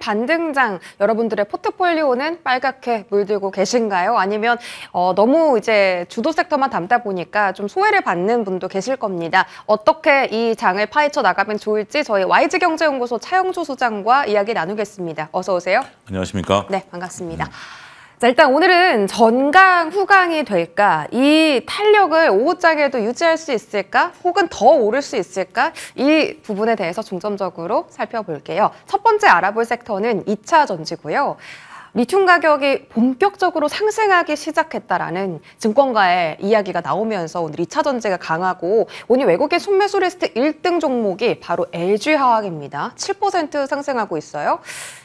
반등장, 여러분들의 포트폴리오는 빨갛게 물들고 계신가요? 아니면 너무 이제 주도 섹터만 담다 보니까 좀 소외를 받는 분도 계실 겁니다. 어떻게 이 장을 파헤쳐 나가면 좋을지 저희 YG경제연구소 차영조 소장과 이야기 나누겠습니다. 어서 오세요. 안녕하십니까? 네, 반갑습니다. 자, 일단 오늘은 전강 후강이 될까? 이 탄력을 오후장에도 유지할 수 있을까? 혹은 더 오를 수 있을까? 이 부분에 대해서 중점적으로 살펴볼게요. 첫 번째 알아볼 섹터는 2차 전지고요. 리튬 가격이 본격적으로 상승하기 시작했다라는 증권가의 이야기가 나오면서 오늘 2차 전지가 강하고, 오늘 외국인 순매수 리스트 1등 종목이 바로 LG화학입니다. 7% 상승하고 있어요.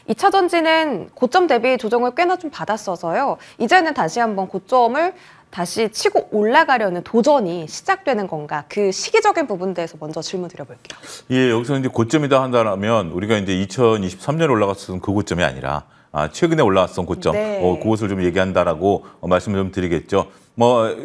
2차 전지는 고점 대비 조정을 꽤나 좀 받았어서요. 이제는 다시 한번 고점을 다시 치고 올라가려는 도전이 시작되는 건가? 그 시기적인 부분에 대해서 먼저 질문 드려볼게요. 예, 여기서 이제 고점이다 한다면 우리가 이제 2023년에 올라갔었던 그 고점이 아니라 최근에 올라왔던 고점, 네. 그것을 좀 얘기한다라고 말씀을 좀 드리겠죠.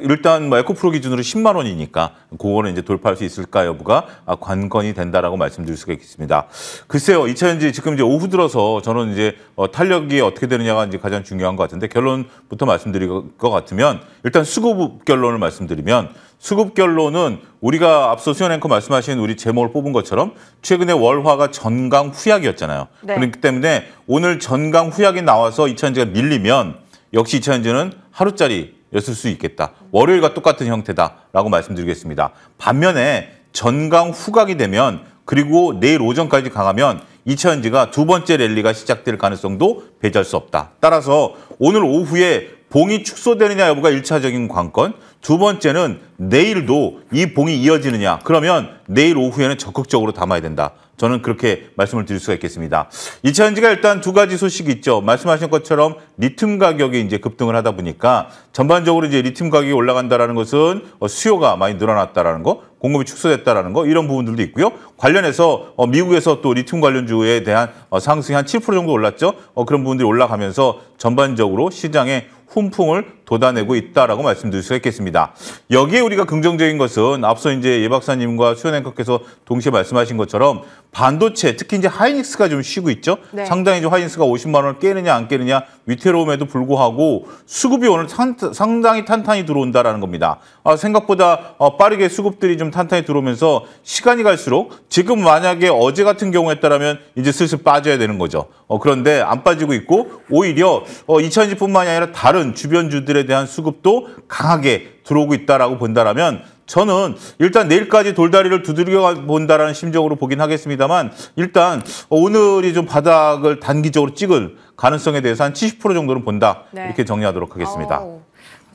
일단 에코프로 기준으로 10만 원이니까 그거는 이제 돌파할 수 있을까 여부가 관건이 된다라고 말씀드릴 수가 있겠습니다. 글쎄요, 2차전지 지금 이제 오후 들어서 저는 이제 탄력이 어떻게 되느냐가 이제 가장 중요한 것 같은데, 결론부터 말씀드릴 것 같으면 일단 수급 결론을 말씀드리면, 수급 결론은 우리가 앞서 수연 앵커 말씀하신 우리 제목을 뽑은 것처럼 최근에 월화가 전강 후약이었잖아요. 네. 그렇기 때문에 오늘 전강 후약이 나와서 2차전지가 밀리면 역시 2차전지는 하루짜리였을 수 있겠다. 월요일과 똑같은 형태다라고 말씀드리겠습니다. 반면에 전강 후각이 되면, 그리고 내일 오전까지 강하면 2차전지가 두 번째 랠리가 시작될 가능성도 배제할 수 없다. 따라서 오늘 오후에 봉이 축소되느냐 여부가 1차적인 관건, 두 번째는 내일도 이 봉이 이어지느냐, 그러면 내일 오후에는 적극적으로 담아야 된다. 저는 그렇게 말씀을 드릴 수가 있겠습니다. 2차전지가 일단 두 가지 소식이 있죠. 말씀하신 것처럼 리튬 가격이 이제 급등을 하다 보니까 전반적으로 이제 리튬 가격이 올라간다라는 것은 수요가 많이 늘어났다라는 거, 공급이 축소됐다라는 거, 이런 부분들도 있고요. 관련해서 미국에서 또 리튬 관련주에 대한 상승이 한 7% 정도 올랐죠. 그런 부분들이 올라가면서 전반적으로 시장에 훈풍을 돋아내고 있다라고 말씀드릴 수가 있겠습니다. 여기에 우리가 긍정적인 것은 앞서 이제 예 박사님과 수연 앵커께서 동시에 말씀하신 것처럼 반도체, 특히 이제 하이닉스가 좀 쉬고 있죠. 네. 상당히 좀 하이닉스가 50만 원을 깨느냐 안 깨느냐 위태로움에도 불구하고 수급이 오늘 상당히 탄탄히 들어온다라는 겁니다. 생각보다 빠르게 수급들이 좀 탄탄히 들어오면서 시간이 갈수록, 지금 만약에 어제 같은 경우였다면 이제 슬슬 빠져야 되는 거죠. 그런데 안 빠지고 있고, 오히려 2차전지뿐만이 아니라 다른 주변주들에 대한 수급도 강하게 들어오고 있다라고 본다라면, 저는 일단 내일까지 돌다리를 두드려 본다라는 심정으로 보긴 하겠습니다만, 일단 오늘이 좀 바닥을 단기적으로 찍을 가능성에 대해서 한 70% 정도는 본다. 네. 이렇게 정리하도록 하겠습니다.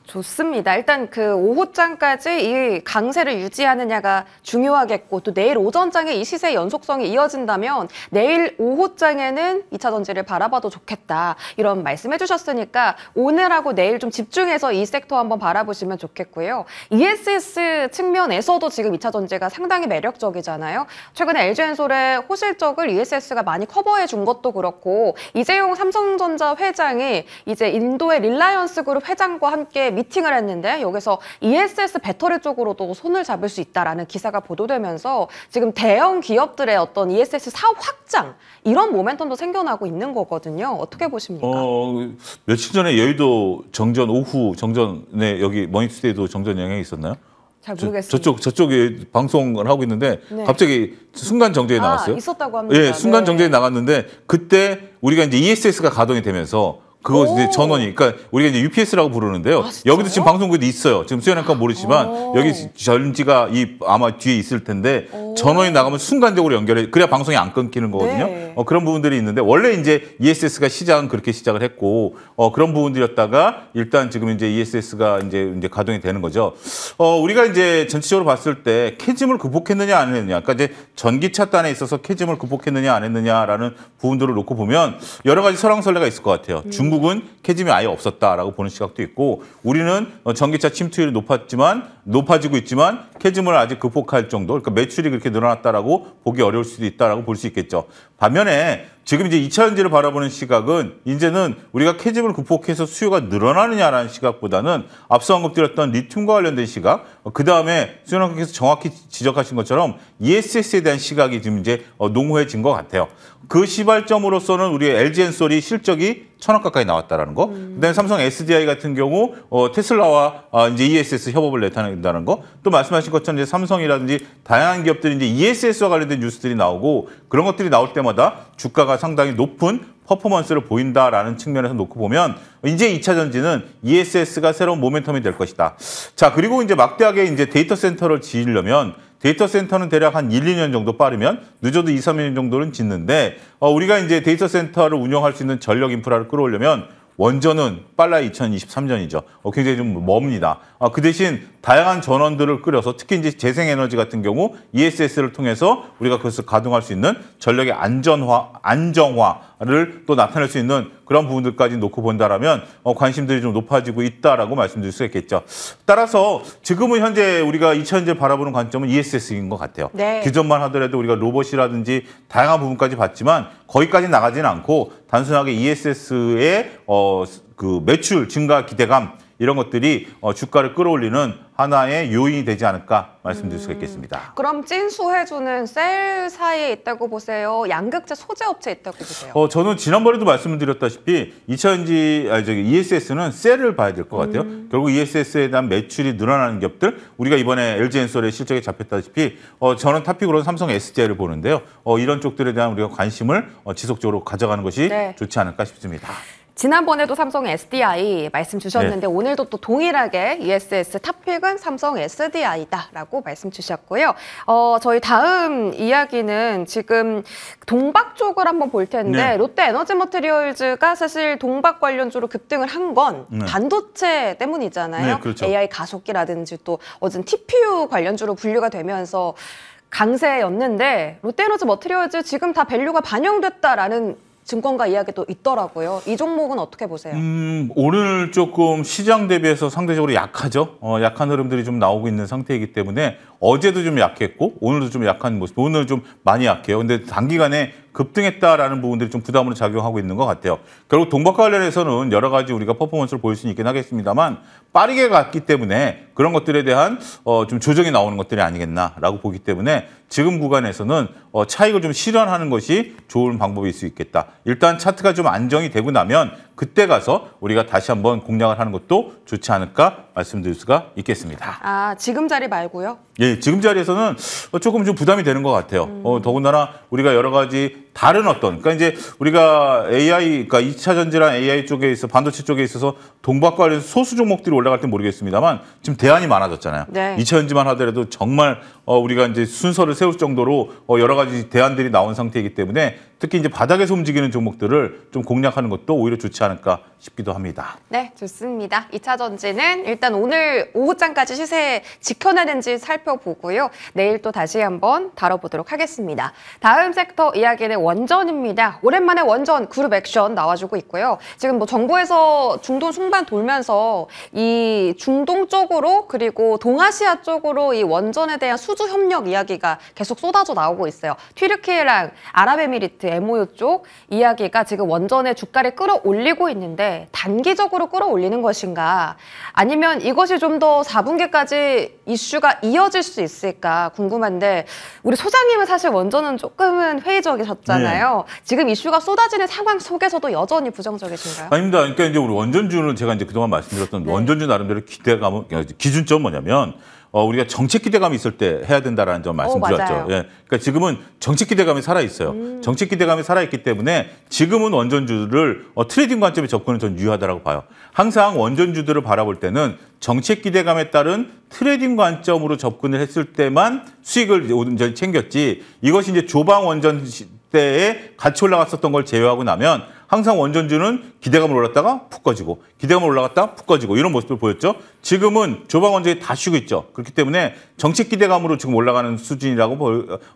좋습니다. 일단 그 오후장까지 이 강세를 유지하느냐가 중요하겠고, 또 내일 오전장에 이 시세의 연속성이 이어진다면 내일 오후장에는 2차 전지를 바라봐도 좋겠다, 이런 말씀해 주셨으니까 오늘하고 내일 좀 집중해서 이 섹터 한번 바라보시면 좋겠고요. ESS 측면에서도 지금 2차 전지가 상당히 매력적이잖아요. 최근에 LG엔솔의 호실적을 ESS가 많이 커버해 준 것도 그렇고, 이재용 삼성전자 회장이 이제 인도의 릴라이언스 그룹 회장과 함께 미팅을 했는데, 여기서 ESS 배터리 쪽으로도 손을 잡을 수 있다라는 기사가 보도되면서 지금 대형 기업들의 어떤 ESS 사업 확장, 이런 모멘텀도 생겨나고 있는 거거든요. 어떻게 보십니까? 며칠 전에 여의도 정전, 오후 정전에 여기 머니투데이도 정전 영향이 있었나요? 잘 모르겠습니다. 저쪽에 방송을 하고 있는데 네. 갑자기 순간 정전이 나왔어요. 있었다고 합니다. 예, 순간 네. 정전이 나갔는데, 그때 우리가 이제 ESS가 가동이 되면서 그거 이제 전원이, 그러니까 우리가 이제 UPS라고 부르는데요. 여기도 지금 방송국에도 있어요. 지금 수연 앵커 모르지만 여기 전지가 아마 뒤에 있을 텐데, 전원이 나가면 순간적으로 연결해, 그래야 방송이 안 끊기는 거거든요. 네. 그런 부분들이 있는데, 원래 이제 ESS가 시작은 그렇게 시작을 했고, 그런 부분들이었다가 일단 지금 이제 ESS가 이제 가동이 되는 거죠. 우리가 이제 전체적으로 봤을 때 캐즘을 극복했느냐 안 했느냐, 그러니까 이제 전기차 단에 있어서 캐즘을 극복했느냐 안 했느냐라는 부분들을 놓고 보면 여러 가지 설왕설래가 있을 것 같아요. 중국은 캐즘이 아예 없었다라고 보는 시각도 있고, 우리는 전기차 침투율이 높아지고 있지만 캐즘을 아직 극복할 정도, 그러니까 매출이 그렇게 늘어났다라고 보기 어려울 수도 있다라고 볼 수 있겠죠. 반면에 지금 이제 2차 전지를 바라보는 시각은 이제는 우리가 캐즘을 극복해서 수요가 늘어나느냐라는 시각보다는 앞서 언급드렸던 리튬과 관련된 시각, 그다음에 수연학께서 정확히 지적하신 것처럼 ESS에 대한 시각이 지금 이제 농후해진 것 같아요. 그 시발점으로서는 우리 LG엔솔이 실적이 1,000억 가까이 나왔다라는 거. 그다음에 삼성 SDI 같은 경우 테슬라와 이제 ESS 협업을 나타낸다는 거. 또 말씀하신 것처럼 이제 삼성이라든지 다양한 기업들이 이제 ESS와 관련된 뉴스들이 나오고 그런 것들이 나올 때마다 주가가 상당히 높은 퍼포먼스를 보인다라는 측면에서 놓고 보면 이제 2차 전지는 ESS가 새로운 모멘텀이 될 것이다. 자, 그리고 이제 막대하게 이제 데이터 센터를 지으려면 데이터 센터는 대략 한 1, 2년 정도 빠르면 늦어도 2, 3년 정도는 짓는데 우리가 이제 데이터 센터를 운영할 수 있는 전력 인프라를 끌어오려면 원전은 빨라야 2023년이죠. 굉장히 좀 멉니다. 그 대신 다양한 전원들을 끌어서 특히 이제 재생에너지 같은 경우 ESS를 통해서 우리가 그것을 가동할 수 있는 전력의 안정화를 또 나타낼 수 있는 그런 부분들까지 놓고 본다라면 관심들이 좀 높아지고 있다라고 말씀드릴 수 있겠죠. 따라서 지금은 현재 우리가 2000년을 바라보는 관점은 ESS인 것 같아요. 네. 기존만 하더라도 우리가 로봇이라든지 다양한 부분까지 봤지만 거기까지 나가지는 않고 단순하게 ESS의 그 매출 증가 기대감 이런 것들이 주가를 끌어올리는 하나의 요인이 되지 않을까 말씀드릴 수가 있겠습니다. 그럼 찐수해주는 셀 사이에 있다고 보세요? 양극재 소재업체에 있다고 보세요? 저는 지난번에도 말씀을 드렸다시피 ESS는 셀을 봐야 될 것 같아요. 결국 ESS에 대한 매출이 늘어나는 기업들, 우리가 이번에 LG엔솔의 실적에 잡혔다시피 저는 탑픽으로는 삼성 SDI를 보는데요. 이런 쪽들에 대한 우리가 관심을 지속적으로 가져가는 것이 네. 좋지 않을까 싶습니다. 지난번에도 삼성 SDI 말씀 주셨는데 오늘도 또 동일하게 ESS 탑픽은 삼성 SDI다라고 말씀 주셨고요. 저희 다음 이야기는 지금 동박 쪽을 한번 볼 텐데 네. 롯데 에너지 머티리얼즈가 사실 동박 관련주로 급등을 한 건 반도체 때문이잖아요. 네, 그렇죠. AI 가속기라든지 또 어젠 TPU 관련주로 분류가 되면서 강세였는데 롯데에너지 머티리얼즈 지금 다 밸류가 반영됐다라는 증권가 이야기도 있더라고요. 이 종목은 어떻게 보세요? 오늘 조금 시장 대비해서 상대적으로 약하죠. 약한 흐름들이 좀 나오고 있는 상태이기 때문에 어제도 좀 약했고 오늘도 좀 약한 모습, 오늘 좀 많이 약해요. 근데 단기간에 급등했다라는 부분들이 좀 부담으로 작용하고 있는 것 같아요. 결국 동박과 관련해서는 여러 가지 우리가 퍼포먼스를 보일 수는 있긴 하겠습니다만 빠르게 갔기 때문에 그런 것들에 대한 좀 조정이 나오는 것들이 아니겠나라고 보기 때문에 지금 구간에서는 차익을 좀 실현하는 것이 좋은 방법일 수 있겠다. 일단 차트가 좀 안정이 되고 나면 그때 가서 우리가 다시 한번 공략을 하는 것도 좋지 않을까 말씀드릴 수가 있겠습니다. 아, 지금 자리 말고요? 예, 지금 자리에서는 조금 좀 부담이 되는 것 같아요. 더군다나 우리가 여러 가지 다른 그러니까 이제 우리가 그러니까 2차 전지랑 AI 쪽에 있어 반도체 쪽에 있어서 동박과 관련 소수 종목들이 올라갈 땐 모르겠습니다만 지금 대안이 많아졌잖아요. 네. 2차 전지만 하더라도 정말 우리가 이제 순서를 세울 정도로 여러 가지 대안들이 나온 상태이기 때문에 특히 이제 바닥에서 움직이는 종목들을 좀 공략하는 것도 오히려 좋지 않을까 싶기도 합니다. 네, 좋습니다. 2차 전지는 일단 오늘 오후장까지 시세 지켜내는지 살펴보고요. 내일 또 다시 한번 다뤄보도록 하겠습니다. 다음 섹터 이야기는 원전입니다. 오랜만에 원전 그룹 액션 나와주고 있고요. 지금 뭐 정부에서 중동 순방 돌면서 이 중동 쪽으로 그리고 동아시아 쪽으로 이 원전에 대한 수주 협력 이야기가 계속 쏟아져 나오고 있어요. 튀르키예랑 아랍에미리트 MOU 쪽 이야기가 지금 원전의 주가를 끌어올리고 있는데 단기적으로 끌어올리는 것인가 아니면 이것이 좀 더 4분기까지 이슈가 이어질 수 있을까 궁금한데 우리 소장님은 사실 원전은 조금은 회의적이셨잖아요. 네. 지금 이슈가 쏟아지는 상황 속에서도 여전히 부정적이신가요? 아닙니다. 그러니까 이제 우리 원전주는 제가 이제 그동안 말씀드렸던 네. 원전주 나름대로 기대감은 기준점 뭐냐면 우리가 정책 기대감이 있을 때 해야 된다라는 점 말씀드렸죠. 맞아요. 예. 그러니까 지금은 정책 기대감이 살아 있어요. 정책 기대감이 살아 있기 때문에 지금은 원전주를 트레이딩 관점에 접근은 전 유효하다라고 봐요. 항상 원전주들을 바라볼 때는 정책 기대감에 따른 트레이딩 관점으로 접근을 했을 때만 수익을 온전히 챙겼지. 이것이 이제 조방 원전 때에 같이 올라갔었던 걸 제외하고 나면 항상 원전주는 기대감을 올랐다가 푹 꺼지고 기대감을 올라갔다 푹 꺼지고 이런 모습을 보였죠. 지금은 조방 원전이 다 쉬고 있죠. 그렇기 때문에 정책 기대감으로 지금 올라가는 수준이라고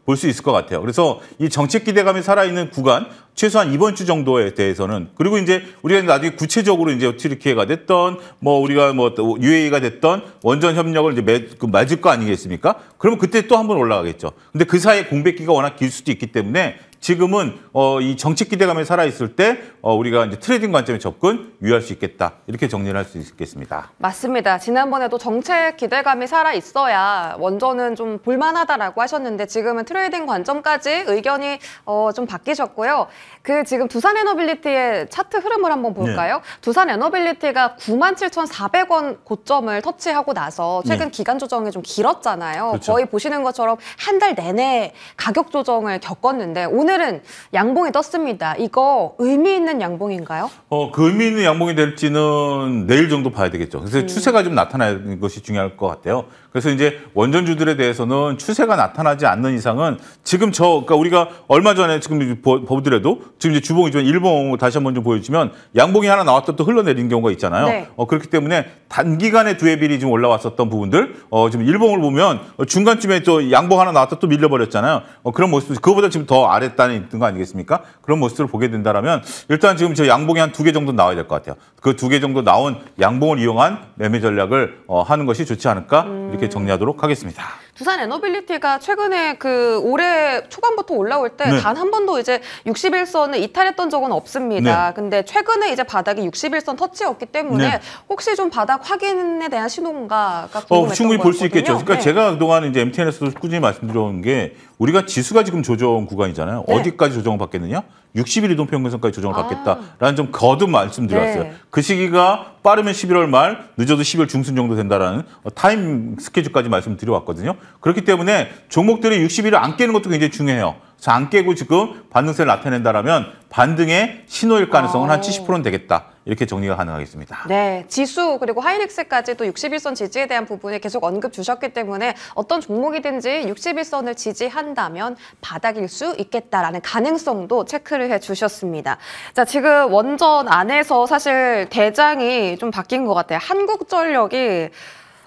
볼 수 있을 것 같아요. 그래서 이 정책 기대감이 살아있는 구간 최소한 이번 주 정도에 대해서는 그리고 이제 우리가 나중에 구체적으로 이제 튀르키예가 됐던 뭐 우리가 뭐 UAE가 됐던 원전 협력을 이제 맺을 거 아니겠습니까? 그러면 그때 또 한 번 올라가겠죠. 근데 그 사이에 공백기가 워낙 길 수도 있기 때문에 지금은 이 정책 기대감이 살아 있을 때 우리가 이제 트레이딩 관점의 접근 유의할 수 있겠다. 이렇게 정리를 할 수 있겠습니다. 맞습니다. 지난번에도 정책 기대감이 살아 있어야 원전은 좀 볼만하다라고 하셨는데 지금은 트레이딩 관점까지 의견이 좀 바뀌셨고요. 그 지금 두산 에너빌리티의 차트 흐름을 한번 볼까요? 네. 두산 에너빌리티가 97,400원 고점을 터치하고 나서 최근 네. 기간 조정이 좀 길었잖아요. 그렇죠. 거의 보시는 것처럼 한 달 내내 가격 조정을 겪었는데 오늘은 양봉이 떴습니다. 이거 의미 있는 양봉인가요? 그 의미 있는 양봉이 될지는 내일 정도 봐야 되겠죠. 그래서 추세가 좀 나타나는 것이 중요할 것 같아요. 그래서 이제 원전주들에 대해서는 추세가 나타나지 않는 이상은 지금 그러니까 우리가 얼마 전에 지금 보더라도 지금 이제 주봉이지만 일봉 다시 한번 좀 보여주면 양봉이 하나 나왔다 또 흘러내린 경우가 있잖아요. 네. 그렇기 때문에 단기간에 두해빌이 좀 올라왔었던 부분들 지금 일봉을 보면 중간쯤에 또 양봉 하나 나왔다 또 밀려버렸잖아요. 그런 모습, 그거보다 지금 더 아랫단에 있는 거 아니겠습니까? 그런 모습을 보게 된다면 일단 지금 저 양봉이 한 2개 정도 나와야 될 것 같아요. 그 2개 정도 나온 양봉을 이용한 매매 전략을 하는 것이 좋지 않을까 이렇게 정리하도록 하겠습니다. 두산 에너빌리티가 최근에 그 올해 초반부터 올라올 때 네. 단 한 번도 이제 61선을 이탈했던 적은 없습니다. 네. 근데 최근에 이제 바닥이 61선 터치였기 때문에 네. 혹시 좀 바닥 확인에 대한 신호인가가 궁금했던 충분히 볼 수 거였거든요. 있겠죠. 그러니까 네. 제가 그동안 이제 MTN에서도 꾸준히 말씀드려온 게 우리가 지수가 지금 조정 구간이잖아요. 네. 어디까지 조정을 받겠느냐? 60일 이동평균선까지 조정을 받겠다라는 좀 거듭 말씀드렸어요. 네. 그 시기가 빠르면 11월 말, 늦어도 10월 중순 정도 된다라는 타임 스케줄까지 말씀드려왔거든요. 그렇기 때문에 종목들이 60일을 안 깨는 것도 굉장히 중요해요. 그래서 안 깨고 지금 반등세를 나타낸다라면 반등의 신호일 가능성은 한 70%는 되겠다. 이렇게 정리가 가능하겠습니다. 네, 지수 그리고 하이닉스까지도 61선 지지에 대한 부분에 계속 언급 주셨기 때문에 어떤 종목이든지 61선을 지지한다면 바닥일 수 있겠다라는 가능성도 체크를 해주셨습니다. 자, 지금 원전 안에서 사실 대장이 좀 바뀐 것 같아요. 한국전력이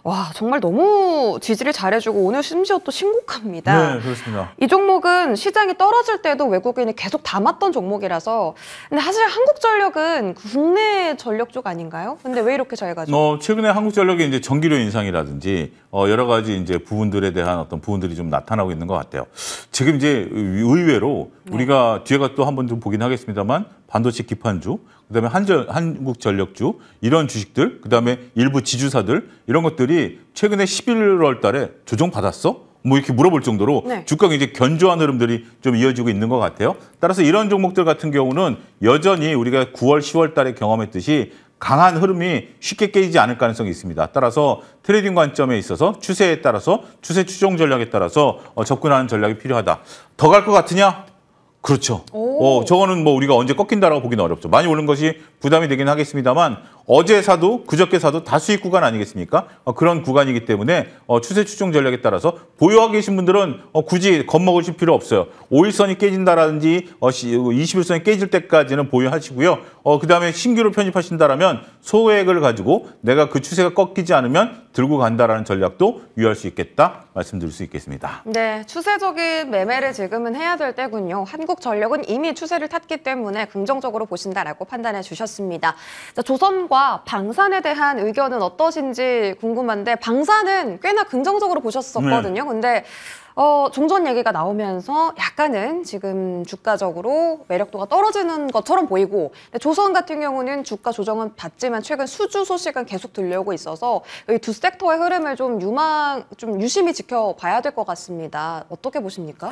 와, 정말 너무 지지를 잘해주고 오늘 심지어 또 신고가입니다. 네, 그렇습니다. 이 종목은 시장이 떨어질 때도 외국인이 계속 담았던 종목이라서 근데 사실 한국전력은 국내 전력 쪽 아닌가요? 근데 왜 이렇게 잘 가죠? 최근에 한국전력의 이제 전기료 인상이라든지 여러 가지 이제 부분들에 대한 어떤 부분들이 좀 나타나고 있는 것 같아요. 지금 이제 의외로 우리가 뒤에가 또 한번 좀 보긴 하겠습니다만 반도체 기판주, 그다음에 한국전력주 이런 주식들, 그다음에 일부 지주사들 이런 것들이 최근에 11월 달에 조정 받았어? 뭐 이렇게 물어볼 정도로 네. 주가가 이제 견조한 흐름들이 좀 이어지고 있는 것 같아요. 따라서 이런 종목들 같은 경우는 여전히 우리가 9월, 10월 달에 경험했듯이 강한 흐름이 쉽게 깨지지 않을 가능성이 있습니다. 따라서 트레이딩 관점에 있어서 추세에 따라서 추세 추종 전략에 따라서 접근하는 전략이 필요하다. 더 갈 것 같으냐? 그렇죠. 저거는 뭐 우리가 언제 꺾인다라고 보기는 어렵죠. 많이 오른 것이 부담이 되긴 하겠습니다만 어제 사도 그저께 사도 다 수익 구간 아니겠습니까? 그런 구간이기 때문에 추세 추종 전략에 따라서 보유하고 계신 분들은 굳이 겁먹으실 필요 없어요. 5일선이 깨진다라든지 21선이 깨질 때까지는 보유하시고요. 그다음에 신규로 편입하신다라면 소액을 가지고 내가 그 추세가 꺾이지 않으면 들고 간다라는 전략도 유의할 수 있겠다 말씀드릴 수 있겠습니다. 네, 추세적인 매매를 지금은 해야 될 때군요. 한국전력은 이미 추세를 탔기 때문에 긍정적으로 보신다라고 판단해 주셨습니다. 자, 조선과 방산에 대한 의견은 어떠신지 궁금한데 방산은 꽤나 긍정적으로 보셨었거든요. 근데 종전 얘기가 나오면서 약간은 지금 주가적으로 매력도가 떨어지는 것처럼 보이고 근데 조선 같은 경우는 주가 조정은 받지만 최근 수주 소식은 계속 들려오고 있어서 이 두 섹터의 흐름을 좀 유심히 지켜봐야 될 것 같습니다. 어떻게 보십니까?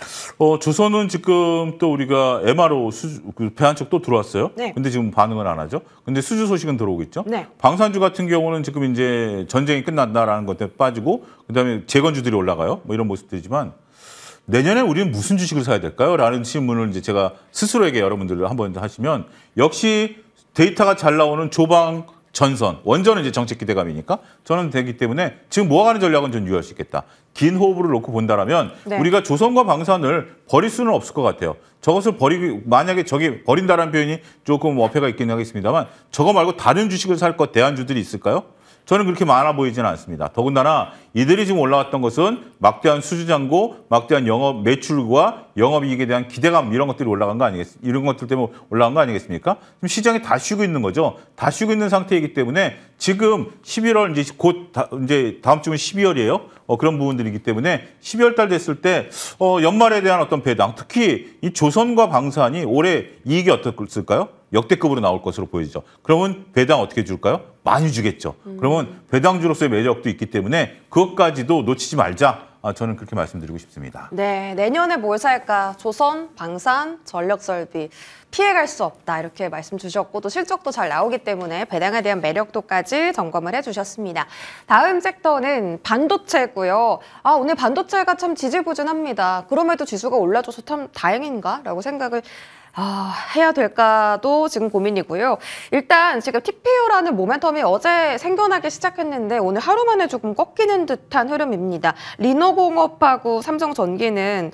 조선은 지금 또 우리가 MRO 배 한 척 또 들어왔어요. 네. 근데 지금 반응은 안 하죠. 근데 수주 소식은 들어오고 있죠. 네. 방산주 같은 경우는 지금 이제 전쟁이 끝난다라는 것 때문에 빠지고 그다음에 재건주들이 올라가요. 뭐 이런 모습들이지만 내년에 우리는 무슨 주식을 사야 될까요? 라는 질문을 이제 제가 스스로에게 여러분들 한번 하시면 역시 데이터가 잘 나오는 조방 전선, 원전은 이제 정책 기대감이니까 저는 되기 때문에 지금 모아가는 전략은 좀 유의할 수 있겠다. 긴 호흡을 놓고 본다라면 네. 우리가 조선과 방산을 버릴 수는 없을 것 같아요. 저것을 만약에 저게 버린다라는 표현이 조금 어폐가 있긴 하겠습니다만 저거 말고 다른 주식을 살 것 대안주들이 있을까요? 저는 그렇게 많아 보이지는 않습니다. 더군다나 이들이 지금 올라왔던 것은 막대한 수주 잔고, 막대한 영업 매출과 영업이익에 대한 기대감 이런 것들이 올라간 거 아니겠습니까? 이런 것들 때문에 올라간 거 아니겠습니까? 지금 시장이 다 쉬고 있는 거죠. 다 쉬고 있는 상태이기 때문에 지금 11월 이제 이제 다음 주면 12월이에요. 그런 부분들이기 때문에 12월 달 됐을 때 연말에 대한 어떤 배당, 특히 이 조선과 방산이 올해 이익이 어떻을까요? 역대급으로 나올 것으로 보이죠. 그러면 배당 어떻게 줄까요? 많이 주겠죠. 그러면 배당주로서의 매력도 있기 때문에 그것까지도 놓치지 말자. 저는 그렇게 말씀드리고 싶습니다. 네, 내년에 뭘 살까? 조선, 방산, 전력설비. 피해갈 수 없다 이렇게 말씀 주셨고 또 실적도 잘 나오기 때문에 배당에 대한 매력도까지 점검을 해주셨습니다. 다음 섹터는 반도체고요. 오늘 반도체가 참 지지부진합니다. 그럼에도 지수가 올라줘서 참 다행인가라고 생각을 해야 될까도 지금 고민이고요. 일단 지금 TPU라는 모멘텀이 어제 생겨나기 시작했는데 오늘 하루 만에 조금 꺾이는 듯한 흐름입니다. 리노공업하고 삼성전기는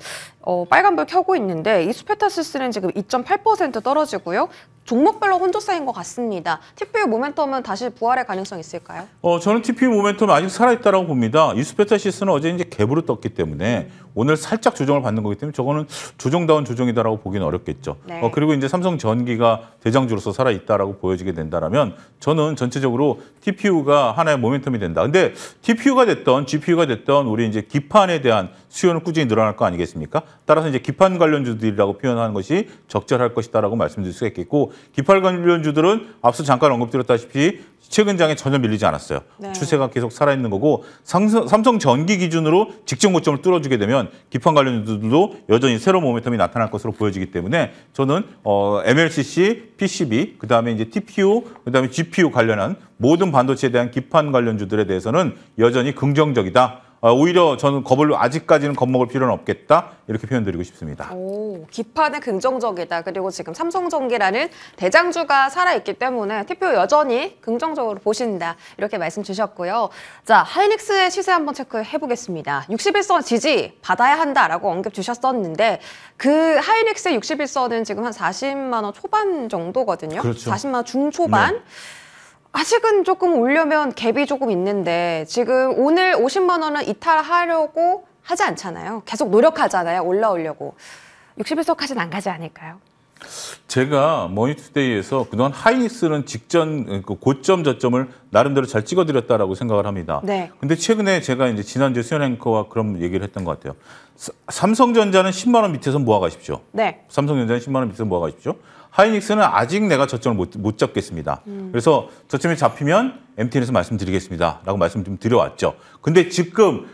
빨간불 켜고 있는데 이수페타시스는 지금 2.8% 떨어지고요. 종목별로 혼조세인 것 같습니다. TPU 모멘텀은 다시 부활할 가능성이 있을까요? 저는 TPU 모멘텀이 아직 살아있다고 봅니다. 이수페타시스는 어제 이제 갭으로 떴기 때문에 오늘 살짝 조정을 받는 거기 때문에 저거는 조정다운 조정이다라고 보기는 어렵겠죠. 네. 그리고 이제 삼성전기가 대장주로서 살아있다라고 보여지게 된다라면 저는 전체적으로 TPU가 하나의 모멘텀이 된다. 근데 TPU가 됐던 GPU가 됐던 우리 이제 기판에 대한 수요는 꾸준히 늘어날 거 아니겠습니까? 따라서 이제 기판 관련주들이라고 표현하는 것이 적절할 것이다라고 말씀드릴 수가 있겠고 기판 관련주들은 앞서 잠깐 언급드렸다시피 최근 장에 전혀 밀리지 않았어요. 네. 추세가 계속 살아있는 거고 삼성전기 기준으로 직전 고점을 뚫어주게 되면 기판 관련주들도 여전히 새로운 모멘텀이 나타날 것으로 보여지기 때문에 저는 MLCC, PCB, 그다음에 이제 TPU, 그다음에 GPU 관련한 모든 반도체에 대한 기판 관련주들에 대해서는 여전히 긍정적이다. 오히려 저는 아직까지는 겁먹을 필요는 없겠다 이렇게 표현드리고 싶습니다. 기판은 긍정적이다. 그리고 지금 삼성전기라는 대장주가 살아있기 때문에 TPU 여전히 긍정적으로 보신다. 이렇게 말씀 주셨고요. 자, 하이닉스의 시세 한번 체크해 보겠습니다. 61선 지지 받아야 한다라고 언급 주셨었는데 그 하이닉스의 61선은 지금 한 40만 원 초반 정도거든요. 그렇죠. 40만 원 중초반. 네. 아직은 조금 올려면 갭이 조금 있는데 지금 오늘 50만 원은 이탈하려고 하지 않잖아요. 계속 노력하잖아요. 올라오려고. 61선까지는 안 가지 않을까요? 제가 머니투데이에서 그동안 하이닉스는 직전 고점 저점을 나름대로 잘 찍어드렸다라고 생각을 합니다. 네. 근데 최근에 제가 이제 지난주에 수연 앵커와 그런 얘기를 했던 것 같아요. 삼성전자는 10만 원 밑에서 모아가십시오. 네. 삼성전자는 10만 원 밑에서 모아가십시오. 하이닉스는 아직 내가 저점을 못 잡겠습니다. 그래서 저점이 잡히면 MTN에서 말씀드리겠습니다. 라고 말씀 좀 드려왔죠. 근데 지금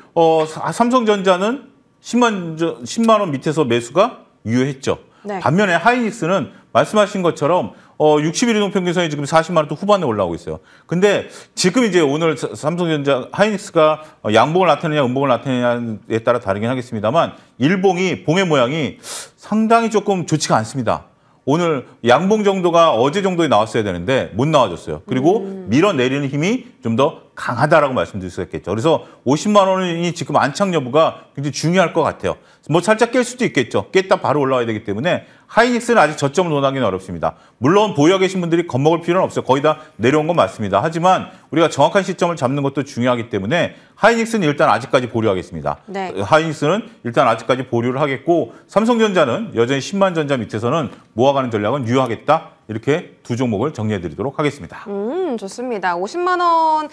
삼성전자는 10만 원 밑에서 매수가 유효했죠. 네. 반면에 하이닉스는 말씀하신 것처럼 60일 이동평균선이 지금 40만 원 또 후반에 올라오고 있어요. 근데 지금 이제 오늘 삼성전자 하이닉스가 양봉을 나타내냐 음봉을 나타내냐에 따라 다르긴 하겠습니다만 일봉이 봉의 모양이 상당히 조금 좋지가 않습니다. 오늘 양봉 정도가 어제 정도에 나왔어야 되는데 못 나와줬어요. 그리고 밀어내리는 힘이 좀 더 강하다라고 말씀드릴 수 있겠죠. 그래서 50만 원이 지금 안착 여부가 굉장히 중요할 것 같아요. 뭐 살짝 깰 수도 있겠죠. 깼다 바로 올라와야 되기 때문에 하이닉스는 아직 저점을 논하기는 어렵습니다. 물론 보유하고 계신 분들이 겁먹을 필요는 없어요. 거의 다 내려온 건 맞습니다. 하지만 우리가 정확한 시점을 잡는 것도 중요하기 때문에 하이닉스는 일단 아직까지 보류하겠습니다. 네. 하이닉스는 일단 아직까지 보류를 하겠고 삼성전자는 여전히 10만 전자 밑에서는 모아가는 전략은 유효하겠다. 이렇게 두 종목을 정리해드리도록 하겠습니다. 좋습니다. 50만 원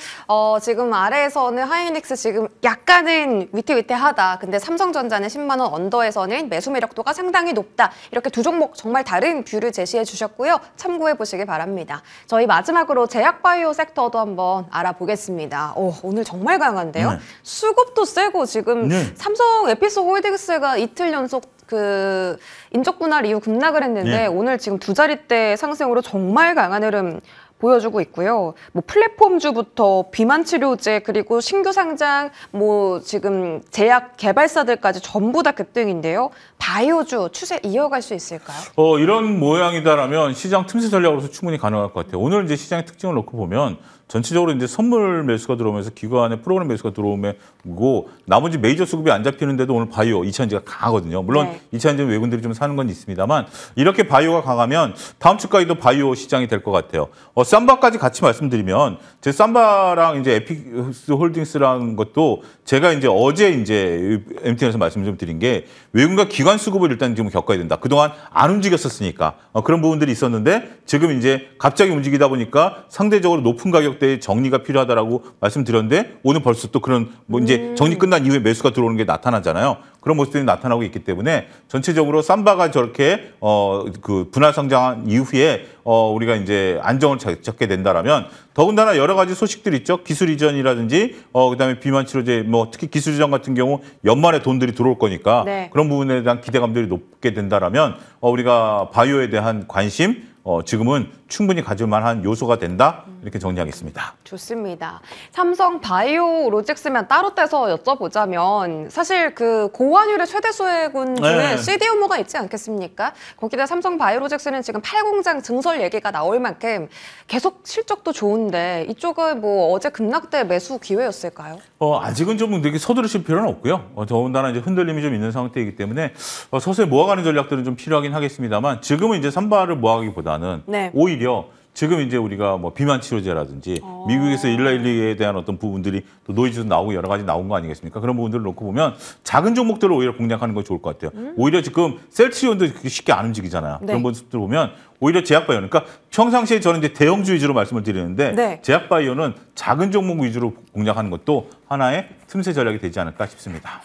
지금 아래에서는 하이닉스 지금 약간은 위태위태하다. 근데 삼성전자는 10만 원 언더에서는 매수 매력도가 상당히 높다. 이렇게 두 종목 정말 다른 뷰를 제시해 주셨고요. 참고해 보시기 바랍니다. 저희 마지막으로 제약바이오 섹터도 한번 알아보겠습니다. 오늘 정말 강한데요. 네. 수급도 세고 지금 네. 삼성 에피소홀딩스가 이틀 연속 인적 분할 이후 급락을 했는데 네. 오늘 지금 두 자릿대 상승으로 정말 강한 흐름 보여주고 있고요. 뭐 플랫폼주부터 비만 치료제 그리고 신규 상장 지금 제약 개발사들까지 전부 다 급등인데요. 바이오주 추세 이어갈 수 있을까요? 이런 모양이다라면 시장 틈새 전략으로서 충분히 가능할 것 같아요. 오늘 이제 시장의 특징을 놓고 보면 전체적으로 이제 선물 매수가 들어오면서 기관의 프로그램 매수가 들어오고 나머지 메이저 수급이 안 잡히는데도 오늘 바이오 이차전지가 강하거든요. 물론 네. 이차전지 외국인들이 좀 사는 건 있습니다만 이렇게 바이오가 강하면 다음 주까지도 바이오 시장이 될 것 같아요. 삼바까지 같이 말씀드리면 제 삼바랑 이제 에픽스 홀딩스라는 것도 제가 이제 어제 이제 MTN에서 말씀 좀 드린 게 외국인과 기관 수급을 일단 지금 겪어야 된다. 그동안 안 움직였었으니까 그런 부분들이 있었는데 지금 이제 갑자기 움직이다 보니까 상대적으로 높은 가격대의 정리가 필요하다라고 말씀드렸는데 오늘 벌써 또 그런 뭐 이제 정리 끝난 이후에 매수가 들어오는 게 나타나잖아요. 그런 모습들이 나타나고 있기 때문에 전체적으로 삼바가 저렇게 그 분할 성장한 이후에 우리가 이제 안정을 찾게 된다라면 더군다나 여러 가지 소식들이 있죠. 기술 이전이라든지 그다음에 비만 치료제 뭐 특히 기술 이전 같은 경우 연말에 돈들이 들어올 거니까 네. 그런 부분에 대한 기대감들이 높게 된다라면 우리가 바이오에 대한 관심 지금은 충분히 가질 만한 요소가 된다 이렇게 정리하겠습니다. 좋습니다. 삼성 바이오 로직스면 따로 떼서 여쭤보자면 사실 그 고환율의 최대 수혜군 중에 네. CDMO가 있지 않겠습니까? 거기다 삼성 바이오 로직스는 지금 8공장 증설 얘기가 나올 만큼 계속 실적도 좋은데 이쪽은 뭐 어제 급락대 매수 기회였을까요? 아직은 좀 되게 서두르실 필요는 없고요. 더군다나 이제 흔들림이 좀 있는 상태이기 때문에 서서히 모아가는 전략들은 좀 필요하긴 하겠습니다만 지금은 이제 삼바를 모아가기보다는 네. 오히려 지금 이제 우리가 뭐 비만 치료제라든지 미국에서 112에 대한 어떤 부분들이 또 노이즈도 나오고 여러 가지 나온 거 아니겠습니까? 그런 부분들을 놓고 보면 작은 종목들을 오히려 공략하는 게 좋을 것 같아요. 오히려 지금 셀트리온도 쉽게 안 움직이잖아요. 네. 그런 모습들 보면 오히려 제약바이오 그러니까 평상시에 저는 이제 대형주 위주로 말씀을 드리는데 네. 제약바이오는 작은 종목 위주로 공략하는 것도 하나의 틈새 전략이 되지 않을까 싶습니다.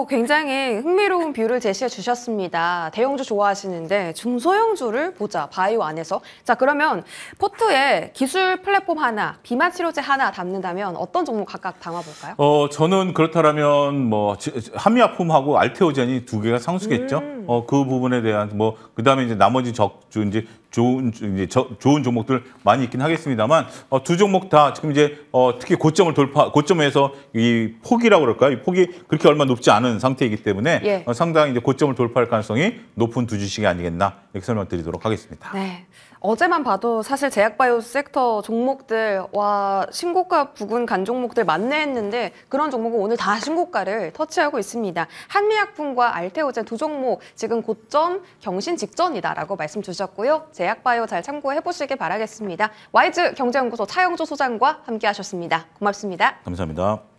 굉장히 흥미로운 뷰를 제시해 주셨습니다. 대형주 좋아하시는데 중소형주를 보자, 바이오 안에서. 자, 그러면 포트에 기술 플랫폼 하나, 비만 치료제 하나 담는다면 어떤 종목 각각 담아볼까요? 저는 그렇다면 뭐 한미약품하고 알테오젠이 두 개가 상수겠죠. 그 부분에 대한 뭐 그다음에 이제 나머지 이제 좋은 종목들 많이 있긴 하겠습니다만 두 종목 다 지금 이제 특히 고점에서 이 폭이라고 그럴까요? 이 폭이 그렇게 얼마 높지 않은 상태이기 때문에 예. 상당히 이제 고점을 돌파할 가능성이 높은 두 주식이 아니겠나 이렇게 설명드리도록 하겠습니다. 네. 어제만 봐도 사실 제약바이오 섹터 종목들 와 신고가 부근 간 종목들 많네 했는데 그런 종목은 오늘 다 신고가를 터치하고 있습니다. 한미약품과 알테오젠 두 종목 지금 고점 경신 직전이다라고 말씀 주셨고요. 제약바이오 잘 참고해 보시길 바라겠습니다. 와이즈 경제연구소 차영조 소장과 함께하셨습니다. 고맙습니다. 감사합니다.